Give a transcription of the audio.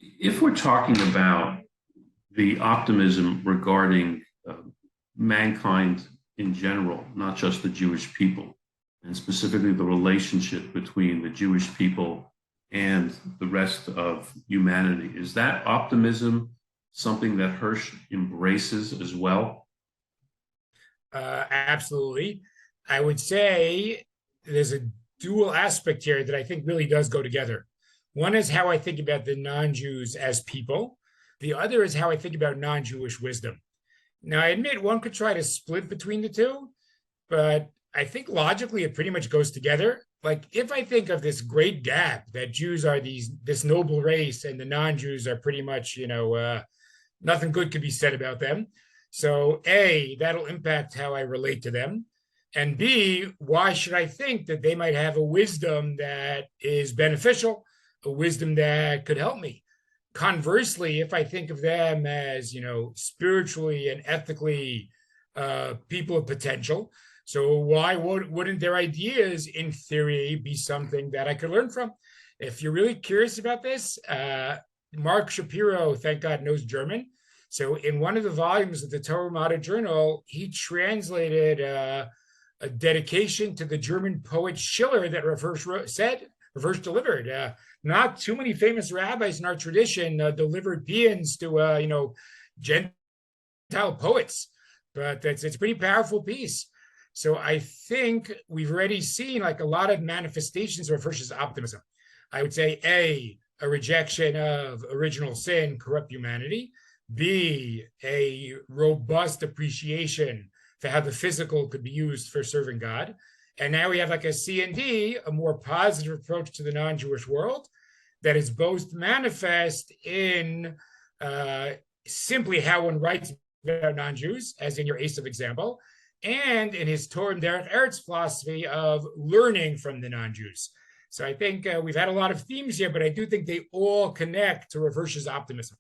If we're talking about the optimism regarding mankind in general, not just the Jewish people, and specifically the relationship between the Jewish people and the rest of humanity, is that optimism something that Hirsch embraces as well? Absolutely. I would say there's a dual aspect here that I think really does go together. One is how I think about the non-Jews as people. The other is how I think about non-Jewish wisdom. Now, I admit one could try to split between the two, but I think logically it pretty much goes together. Like if I think of this great gap that Jews are this noble race and the non-Jews are pretty much, nothing good could be said about them. So A, that'll impact how I relate to them. And B, why should I think that they might have a wisdom that is beneficial, a wisdom that could help me? Conversely, if I think of them as, spiritually and ethically people of potential, so why wouldn't their ideas, in theory, be something that I could learn from? If you're really curious about this, Mark Shapiro, thank God, knows German. So in one of the volumes of the Torah U'Madda Journal, he translated a dedication to the German poet Schiller that Rav Hirsch delivered. Not too many famous rabbis in our tradition delivered paeans to, Gentile poets, but it's a pretty powerful piece. So I think we've already seen like a lot of manifestations of Hirsch's optimism. I would say a rejection of original sin, corrupt humanity. B, a robust appreciation for how the physical could be used for serving God. And now we have like a C and D, a more positive approach to the non-Jewish world that is both manifest in simply how one writes about non-Jews, as in your Esav example, and in his Torah and Derech Eretz philosophy of learning from the non-Jews. So I think we've had a lot of themes here, but I do think they all connect to Rav Hirsch's optimism.